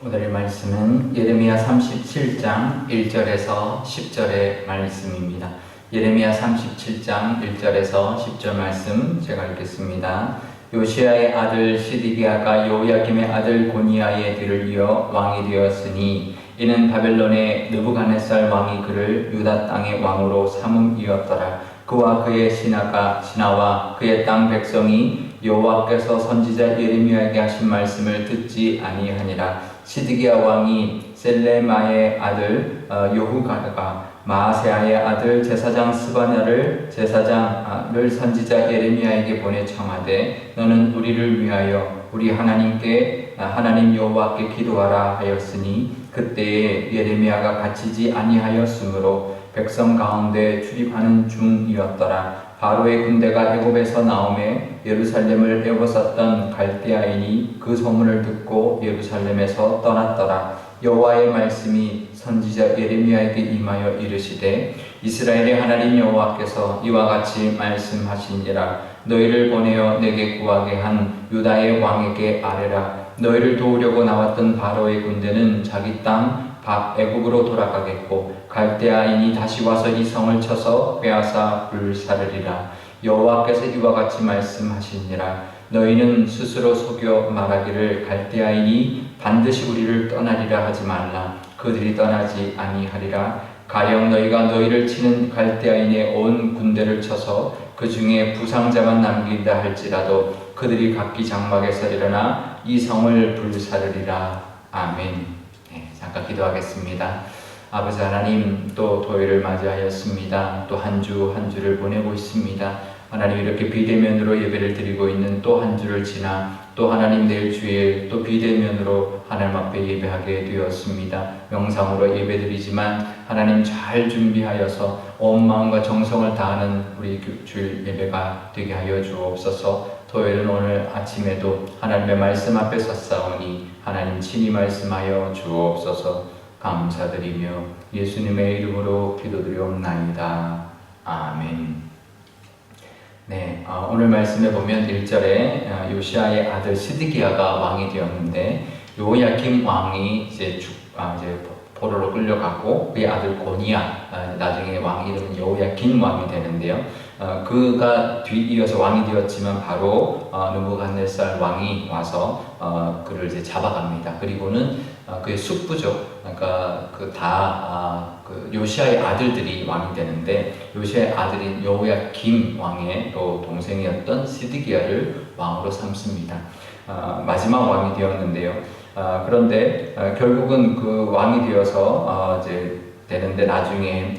오늘의 말씀은 예레미야 37장 1절에서 10절의 말씀입니다. 예레미야 37장 1절에서 10절 말씀 제가 읽겠습니다. 요시야의 아들 시드기야가 여호야김의 아들 고니야의 뒤를 이어 왕이 되었으니 이는 바벨론의 느부갓네살 왕이 그를 유다 땅의 왕으로 삼음이었더라. 그와 그의 신하와 그의 땅 백성이 여호와께서 선지자 예레미야에게 하신 말씀을 듣지 아니하니라. 시드기야 왕이 셀레마의 아들 여후가가 마아세아의 아들 제사장 스바냐를 선지자 예레미야에게 보내 청하되 너는 우리를 위하여 우리 하나님 여호와께 기도하라 하였으니 그때에 예레미야가 갇히지 아니하였으므로 백성 가운데 출입하는 중이었더라. 바로의 군대가 애굽에서 나오매 예루살렘을 에워쌌던 갈대아인이 그 소문을 듣고 예루살렘에서 떠났더라. 여호와의 말씀이 선지자 예레미야에게 임하여 이르시되 이스라엘의 하나님 여호와께서 이와 같이 말씀하시니라. 너희를 보내어 내게 구하게 한 유다의 왕에게 아뢰라. 너희를 도우려고 나왔던 바로의 군대는 자기 땅 애굽으로 돌아가겠고 갈대아인이 다시 와서 이 성을 쳐서 빼앗아 불사르리라. 여호와께서 이와 같이 말씀하시니라. 너희는 스스로 속여 말하기를 갈대아인이 반드시 우리를 떠나리라 하지 말라. 그들이 떠나지 아니하리라. 가령 너희가 너희를 치는 갈대아인의 온 군대를 쳐서 그 중에 부상자만 남긴다 할지라도 그들이 각기 장막에서 일어나 이 성을 불사르리라. 아멘. 잠깐 기도하겠습니다. 아버지 하나님, 또 토요일을 맞이하였습니다. 또 한 주를 보내고 있습니다. 하나님, 이렇게 비대면으로 예배를 드리고 있는 또 한 주를 지나 또 하나님 내일 주일 또 비대면으로 하나님 앞에 예배하게 되었습니다. 영상으로 예배드리지만 하나님 잘 준비하여서 온 마음과 정성을 다하는 우리 주일 예배가 되게 하여 주옵소서. 토요일은 오늘 아침에도 하나님의 말씀 앞에 섰사오니 하나님 친히 말씀하여 주옵소서. 감사드리며 예수님의 이름으로 기도드리옵나이다. 아멘. 오늘 말씀에 보면 1절에 요시야의 아들 시드기야가 왕이 되었는데 요야김 왕이 이제 포로로 끌려가고 그의 아들 고니야 나중에 왕 이름은 여호야긴 왕이 되는데요. 그가 뒤이어서 왕이 되었지만 바로 느부갓네살 왕이 와서 그를 이제 잡아갑니다. 그리고는 그의 숙부족, 그러니까 그 요시야의 아들들이 왕이 되는데 요시야의 아들인 여호야김 왕의 또 동생이었던 시드기야를 왕으로 삼습니다. 마지막 왕이 되었는데요. 그런데 결국은 그 왕이 되어서 이제 되는데 나중에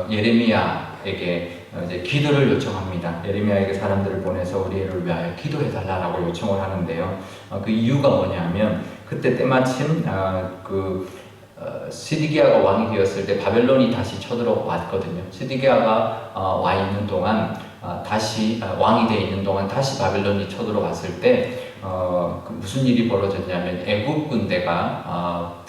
예레미야에게 이제 기도를 요청합니다. 예레미야에게 사람들을 보내서 우리를 위하여 기도해달라고 요청을 하는데요. 그 이유가 뭐냐면 그때 때마침 시드기야가 왕이 되었을 때 바벨론이 다시 쳐들어왔거든요. 시드기야가 와 있는 동안 다시 왕이 되어 있는 동안 다시 바벨론이 쳐들어왔을 때 무슨 일이 벌어졌냐면 애굽 군대가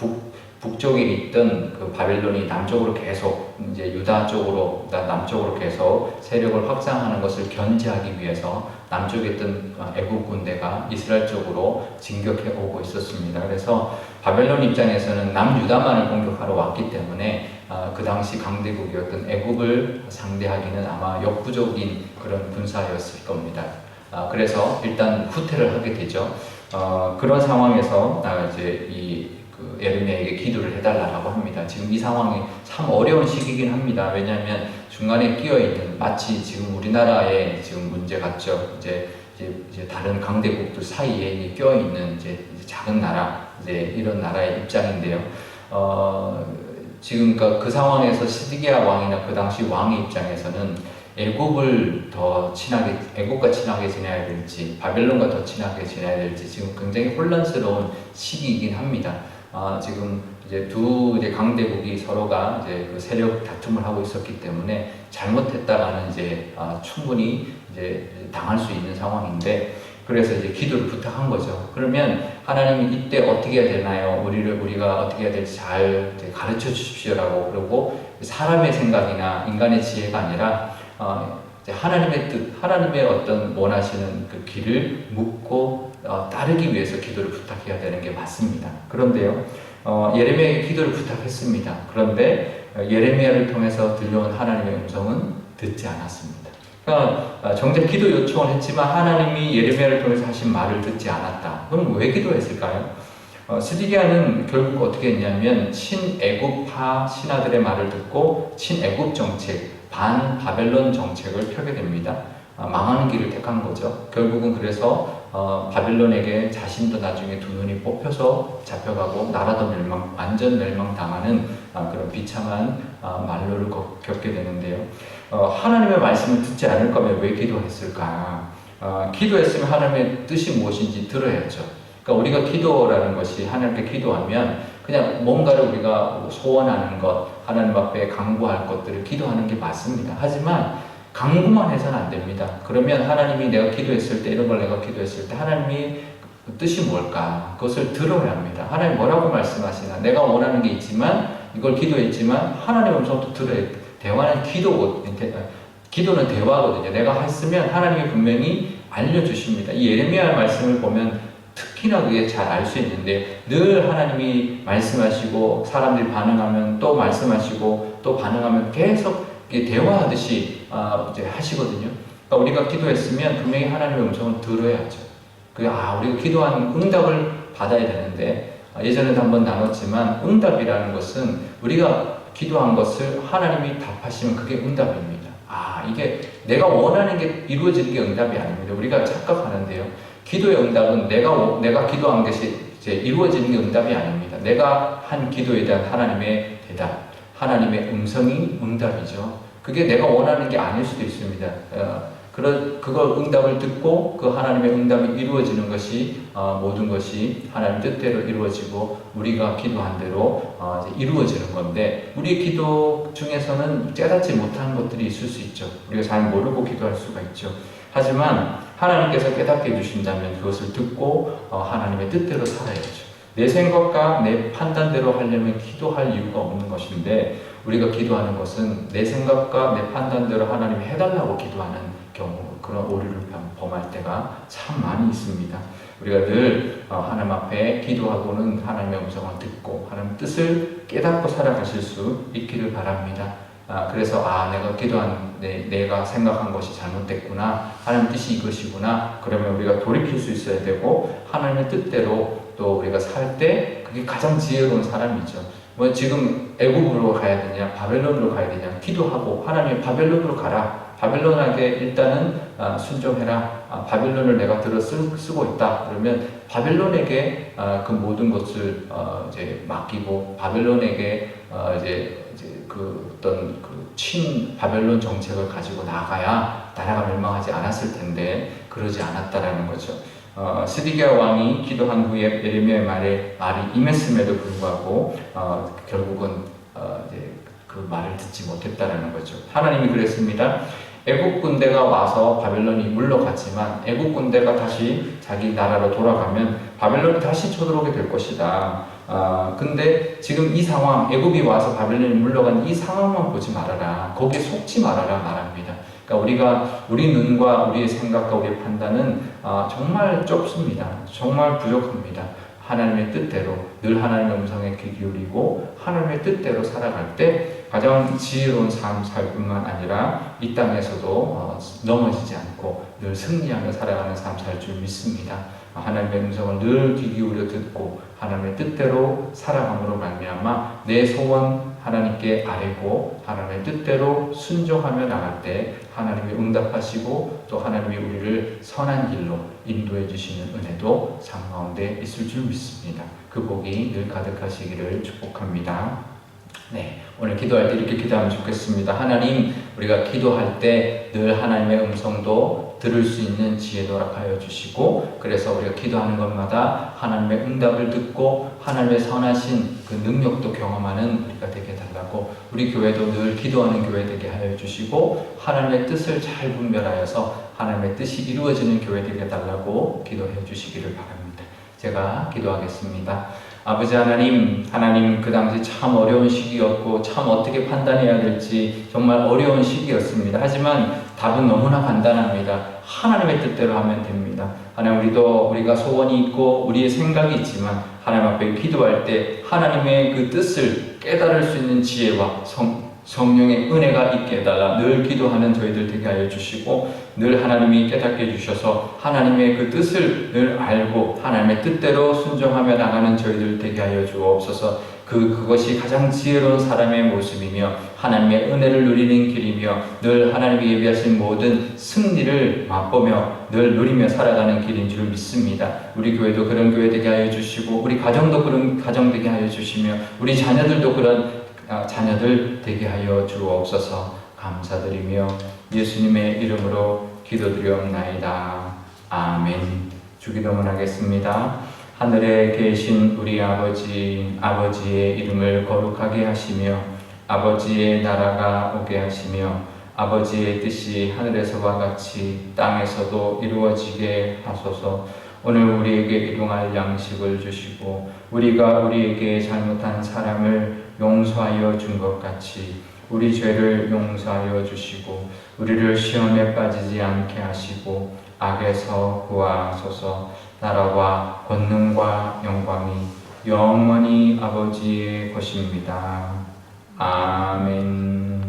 북쪽에 있던 그 바벨론이 남쪽으로 계속 이제 유다 쪽으로 남쪽으로 계속 세력을 확장하는 것을 견제하기 위해서 남쪽에 있던 애굽 군대가 이스라엘 쪽으로 진격해 오고 있었습니다. 그래서 바벨론 입장에서는 남유다만을 공격하러 왔기 때문에 그 당시 강대국이었던 애굽을 상대하기는 아마 역부족인 그런 군사였을 겁니다. 그래서 일단 후퇴를 하게 되죠. 그런 상황에서 이제 예레미야에게 기도를 해달라고 합니다. 지금 이 상황이 참 어려운 시기이긴 합니다. 왜냐하면 중간에 끼어있는 마치 지금 우리나라의 지금 문제 같죠. 이제 다른 강대국들 사이에 끼어있는 이제 작은 나라, 이제 이런 나라의 입장인데요. 지금 그 상황에서 시드기야 왕이나 그 당시 왕의 입장에서는 애국과 친하게 지내야 될지 바벨론과 더 친하게 지내야 될지 지금 굉장히 혼란스러운 시기이긴 합니다. 지금 이제 이제 강대국이 서로가 이제 그 세력 다툼을 하고 있었기 때문에 잘못했다가는 이제 충분히 이제 당할 수 있는 상황인데 그래서 이제 기도를 부탁한 거죠. 그러면 하나님이 이때 어떻게 해야 되나요? 우리가 어떻게 해야 될지 잘 가르쳐 주십시오라고 그러고 사람의 생각이나 인간의 지혜가 아니라 하나님의 뜻, 하나님의 어떤 원하시는 그 길을 묻고 따르기 위해서 기도를 부탁해야 되는 게 맞습니다. 그런데요, 예레미야에게 기도를 부탁했습니다. 그런데 예레미야를 통해서 들려온 하나님의 음성은 듣지 않았습니다. 그러니까 정작 기도 요청을 했지만 하나님이 예레미야를 통해서 하신 말을 듣지 않았다. 그럼 왜 기도했을까요? 스디기야는 결국 어떻게 했냐면 친애굽파 신하들의 말을 듣고 친애굽 정책, 반 바벨론 정책을 펴게 됩니다. 망하는 길을 택한 거죠. 결국은 그래서 바벨론에게 자신도 나중에 두 눈이 뽑혀서 잡혀가고 나라도 완전 멸망당하는 그런 비참한 말로를 겪게 되는데요. 하나님의 말씀을 듣지 않을 거면 왜 기도했을까? 기도했으면 하나님의 뜻이 무엇인지 들어야죠. 그러니까 우리가 기도라는 것이 하나님께 기도하면 그냥 뭔가를 우리가 소원하는 것, 하나님 앞에 간구할 것들을 기도하는 게 맞습니다. 하지만 간구만 해서는 안 됩니다. 그러면 하나님이 내가 기도했을 때, 이런 걸 내가 기도했을 때 하나님이 뜻이 뭘까? 그것을 들어야 합니다. 하나님 뭐라고 말씀하시나? 내가 원하는 게 있지만, 이걸 기도했지만 하나님의 음성도 들어야 돼. 대화는 기도는 대화거든요. 내가 했으면 하나님이 분명히 알려주십니다. 이 예레미야 말씀을 보면 특히나 그게 잘 알 수 있는데, 늘 하나님이 말씀하시고 사람들이 반응하면 또 말씀하시고 또 반응하면 계속 대화하듯이 이제 하시거든요. 그러니까 우리가 기도했으면 분명히 하나님의 음성을 들어야죠. 우리가 기도한 응답을 받아야 되는데, 예전에도 한번 나눴지만 응답이라는 것은 우리가 기도한 것을 하나님이 답하시면 그게 응답입니다. 이게 내가 원하는 게 이루어지는 게 응답이 아닙니다. 우리가 착각하는데요. 기도의 응답은 내가 기도한 것이 이제 이루어지는 게 응답이 아닙니다. 내가 한 기도에 대한 하나님의 대답, 하나님의 음성이 응답이죠. 그게 내가 원하는 게 아닐 수도 있습니다. 그걸 응답을 듣고 그 하나님의 응답이 이루어지는 것이 모든 것이 하나님 뜻대로 이루어지고 우리가 기도한 대로 이제 이루어지는 건데, 우리 기도 중에서는 깨닫지 못하는 것들이 있을 수 있죠. 우리가 잘 모르고 기도할 수가 있죠. 하지만 하나님께서 깨닫게 해주신다면 그것을 듣고 하나님의 뜻대로 살아야죠. 내 생각과 내 판단대로 하려면 기도할 이유가 없는 것인데, 우리가 기도하는 것은 내 생각과 내 판단대로 하나님이 해달라고 기도하는 경우, 그런 오류를 범할 때가 참 많이 있습니다. 우리가 늘 하나님 앞에 기도하고는 하나님의 음성을 듣고 하나님의 뜻을 깨닫고 살아가실 수 있기를 바랍니다. 그래서 내가 기도한 내가 생각한 것이 잘못됐구나, 하나님의 뜻이 이것이구나, 그러면 우리가 돌이킬 수 있어야 되고 하나님의 뜻대로 또 우리가 살 때 그게 가장 지혜로운 사람이죠. 지금 애굽으로 가야 되냐, 바벨론으로 가야 되냐, 기도하고 하나님 바벨론으로 가라, 바벨론에게 일단은 순종해라, 바벨론을 내가 들어 쓰고 있다, 그러면 바벨론에게 그 모든 것을 이제 맡기고 바벨론에게 이제 그 어떤 친 바벨론 정책을 가지고 나가야 나라가 멸망하지 않았을 텐데 그러지 않았다라는 거죠. 스디기야 왕이 기도한 후에 예레미야의 말이 임했음에도 불구하고 결국은 이제 그 말을 듣지 못했다라는 거죠. 하나님이 그랬습니다. 애국 군대가 와서 바벨론이 물러갔지만 애국 군대가 다시 자기 나라로 돌아가면 바벨론이 다시 쳐들어오게 될 것이다. 근데 지금 이 상황, 애국이 와서 바벨론이 물러간 이 상황만 보지 말아라, 거기에 속지 말아라 말합니다. 그러니까 우리 눈과 우리의 생각과 우리의 판단은 정말 좁습니다. 정말 부족합니다. 하나님의 뜻대로 늘 하나님의 음성에 귀 기울이고 하나님의 뜻대로 살아갈 때 가장 지혜로운 삶 살 뿐만 아니라 이 땅에서도 넘어지지 않고 늘 승리하며 살아가는 삶 살 줄 믿습니다. 하나님의 음성을 늘 귀 기울여 듣고 하나님의 뜻대로 살아감으로 말미암아 내 소원 하나님께 아뢰고 하나님의 뜻대로 순종하며 나갈 때 하나님이 응답하시고 또 하나님이 우리를 선한 길로 인도해 주시는 은혜도 삶 가운데 있을 줄 믿습니다. 그 복이 늘 가득하시기를 축복합니다. 오늘 기도할 때 이렇게 기도하면 좋겠습니다. 하나님, 우리가 기도할 때 늘 하나님의 음성도 들을 수 있는 지혜도 허락하여 주시고, 그래서 우리가 기도하는 것마다 하나님의 응답을 듣고 하나님의 선하신 그 능력도 경험하는 우리가 되게 달라고, 우리 교회도 늘 기도하는 교회 되게 하여 주시고 하나님의 뜻을 잘 분별하여서 하나님의 뜻이 이루어지는 교회 되게 달라고 기도해 주시기를 바랍니다. 제가 기도하겠습니다. 아버지 하나님 그 당시 참 어려운 시기였고 참 어떻게 판단해야 될지 정말 어려운 시기였습니다. 하지만 답은 너무나 간단합니다. 하나님의 뜻대로 하면 됩니다. 하나님, 우리가 소원이 있고 우리의 생각이 있지만 하나님 앞에 기도할 때 하나님의 그 뜻을 깨달을 수 있는 지혜와 성령의 은혜가 있게 해달라 늘 기도하는 저희들 되게 하여 주시고, 늘 하나님이 깨닫게 해주셔서 하나님의 그 뜻을 늘 알고 하나님의 뜻대로 순종하며 나가는 저희들 되게 하여 주옵소서. 그것이 가장 지혜로운 사람의 모습이며 하나님의 은혜를 누리는 길이며 늘 하나님이 예비하신 모든 승리를 맛보며 늘 누리며 살아가는 길인 줄 믿습니다. 우리 교회도 그런 교회 되게 하여 주시고, 우리 가정도 그런 가정 되게 하여 주시며, 우리 자녀들도 그런 자녀들 되게 하여 주옵소서. 감사드리며 예수님의 이름으로 기도드리옵나이다. 아멘. 주기도문 하겠습니다. 하늘에 계신 우리 아버지, 아버지의 이름을 거룩하게 하시며 아버지의 나라가 오게 하시며 아버지의 뜻이 하늘에서와 같이 땅에서도 이루어지게 하소서. 오늘 우리에게 일용할 양식을 주시고 우리가 우리에게 잘못한 사람을 용서하여 준 것 같이 우리 죄를 용서하여 주시고 우리를 시험에 빠지지 않게 하시고 악에서 구하소서. 나라와 권능과 영광이 영원히 아버지의 것입니다. 아멘.